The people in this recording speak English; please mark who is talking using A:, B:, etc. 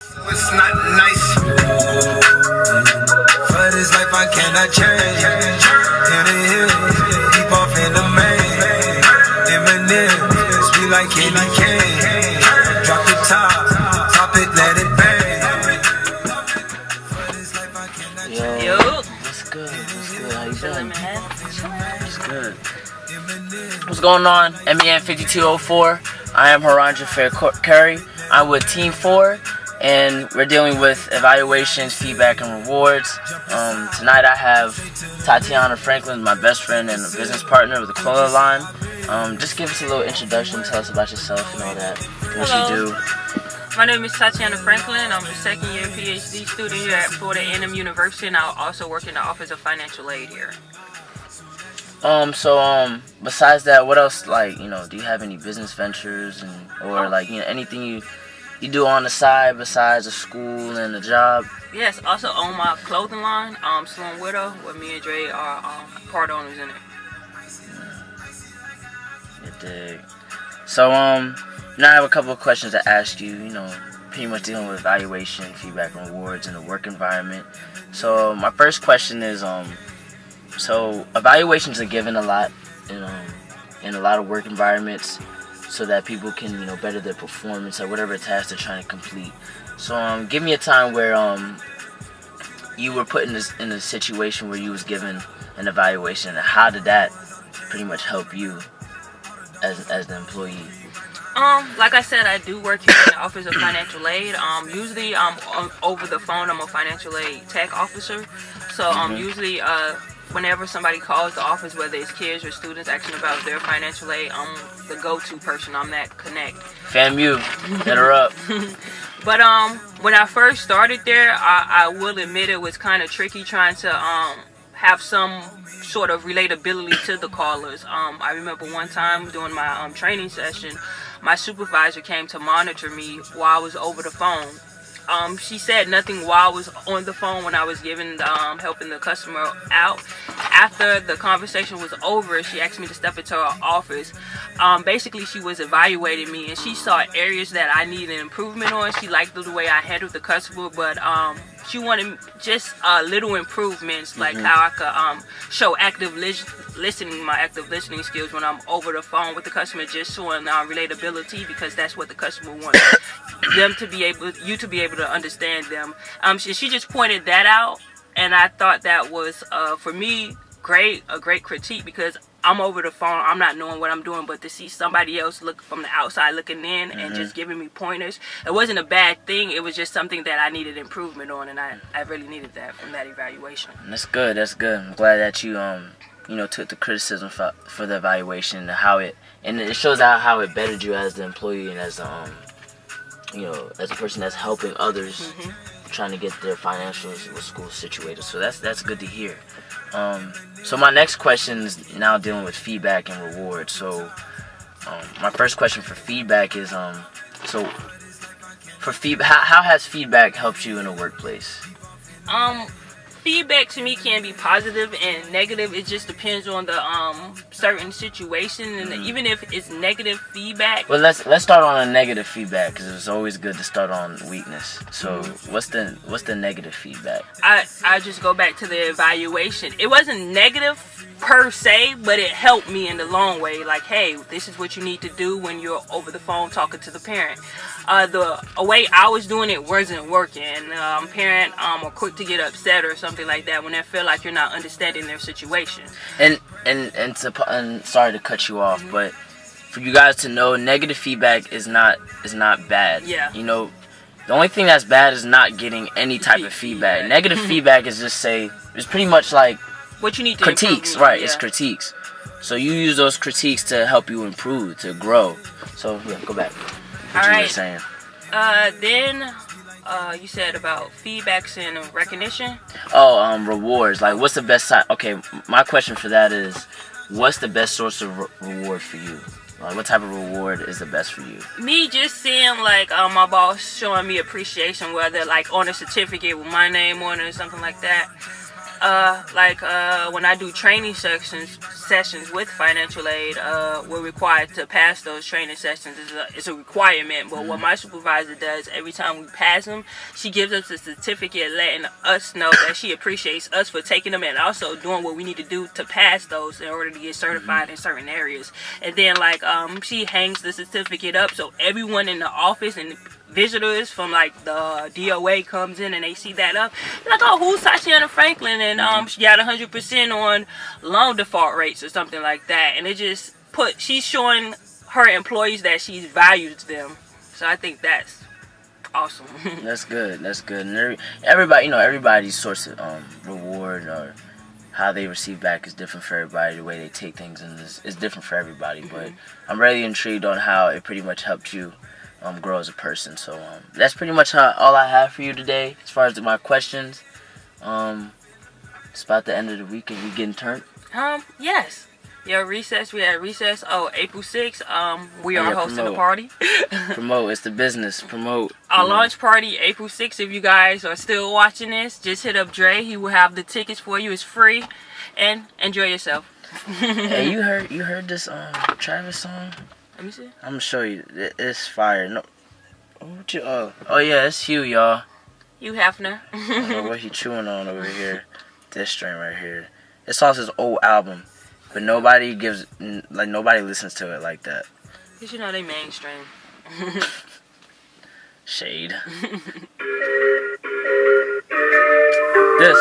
A: It's not nice. For this life I cannot change. In the hill, deep off in the main. Eminem, sweet like candy cane. Drop the top it, let it bang. For this life I cannot change.
B: Yo,
C: What's good? How you
B: chillin',
C: doing?
B: man.
C: What's good? What's going on? MEN 5204. I am Herndre Curry. I'm with Team 4, and we're dealing with evaluations, feedback, and rewards. Tonight I have Tatyana Franklin, my best friend and a business partner with the clothing line. Just give us a little introduction. Tell us about yourself and all that. What
B: Hello.
C: you do.
B: My name is Tatyana Franklin. I'm a second-year PhD student here at Florida A&M University, and I also work in the Office of Financial Aid here.
C: Besides that, what else, do you have any business ventures or anything you do on the side besides the school and the job?
B: Yes, also own my clothing line, Sloan Widow, where me and Dre are part owners in it.
C: Good dig. So, now I have a couple of questions to ask you, pretty much dealing with evaluation, feedback, and rewards in the work environment. So, my first question is, so evaluations are given a lot, in a lot of work environments, so that people can, better their performance at whatever task they're trying to complete. So, give me a time where you were put in a situation where you was given an evaluation, and how did that pretty much help you as the employee?
B: Like I said, I do work here in the Office of Financial Aid. Usually, over the phone, I'm a financial aid tech officer. So, usually, whenever somebody calls the office, whether it's kids or students asking about their financial aid, I'm the go-to person. I'm that connect.
C: FAMU, hit her up.
B: But when I first started there, I will admit it was kind of tricky trying to have some sort of relatability to the callers. I remember one time during my training session, my supervisor came to monitor me while I was over the phone. She said nothing while I was on the phone when I was helping the customer out. After the conversation was over, she asked me to step into her office. Basically, she was evaluating me, and she saw areas that I needed improvement on. She liked the way I handled the customer, but she wanted just little improvements, like how I could show active listening, my active listening skills when I'm over the phone with the customer, just showing relatability, because that's what the customer wants. You to be able to understand them. She just pointed that out, and I thought that was for me a great critique, because I'm over the phone, I'm not knowing what I'm doing, but to see somebody else look from the outside looking in and just giving me pointers, it wasn't a bad thing. It was just something that I needed improvement on, and I really needed that from that evaluation.
C: That's good. I'm glad that you took the criticism for the evaluation and it shows out how it bettered you as the employee and as as a person that's helping others trying to get their financials with school situated. So that's good to hear. So my next question is now dealing with feedback and rewards. So my first question for feedback is how has feedback helped you in the workplace?
B: Feedback to me can be positive and negative. It just depends on the certain situation, and even if it's negative feedback.
C: Well, let's start on a negative feedback, because it's always good to start on weakness. So what's the negative feedback?
B: I just go back to the evaluation. It wasn't negative per se, but it helped me in the long way. Like, hey, this is what you need to do when you're over the phone talking to the parent. The way I was doing it wasn't working. Parent are quick to get upset or something like that when they feel like you're not understanding their situation. And
C: sorry to cut you off, but for you guys to know, negative feedback is not bad.
B: Yeah.
C: The only thing that's bad is not getting any type of feedback. Negative feedback is it's pretty much like
B: what you need to
C: critiques,
B: improve,
C: right? Yeah. It's critiques. So you use those critiques to help you improve, to grow. So yeah, go back. What you were saying.
B: Then you said about feedbacks and recognition.
C: Rewards. Like, what's the best side? Okay, my question for that is, what's the best source of reward for you? Like, what type of reward is the best for you?
B: Me just seeing like my boss showing me appreciation, whether like on a certificate with my name on it or something like that. when I do training sessions with financial aid, we're required to pass those training sessions. It's a requirement. But what my supervisor does every time we pass them, she gives us a certificate letting us know that she appreciates us for taking them and also doing what we need to do to pass those in order to get certified in certain areas. And then she hangs the certificate up so everyone in the office and visitors from like the DOA comes in and they see that up. They're like, oh, who's Tatyana Franklin? And she got 100% on loan default rates or something like that. And it just she's showing her employees that she values them. So I think that's awesome.
C: That's good. And everybody, everybody's source of reward or how they receive back is different for everybody. The way they take things is different for everybody. But I'm really intrigued on how it pretty much helped you grow as a person. So that's pretty much all I have for you today as far as my questions. It's about the end of the week and we getting turned.
B: Yes. Yeah, recess. We had recess. Oh, April 6th. We are hosting a party.
C: Promote. It's the business. Promote.
B: Our launch party, April 6th. If you guys are still watching this, just hit up Dre. He will have the tickets for you. It's free, and enjoy yourself.
C: Hey, you heard this Travis song?
B: Let me see.
C: I'm gonna show you. It's fire. No. Oh yeah, it's Hugh, y'all.
B: Hugh Hefner.
C: I don't know what he chewing on over here. This string right here. It's off his old album, but nobody listens to it like that.
B: Cause they mainstream.
C: Shade. This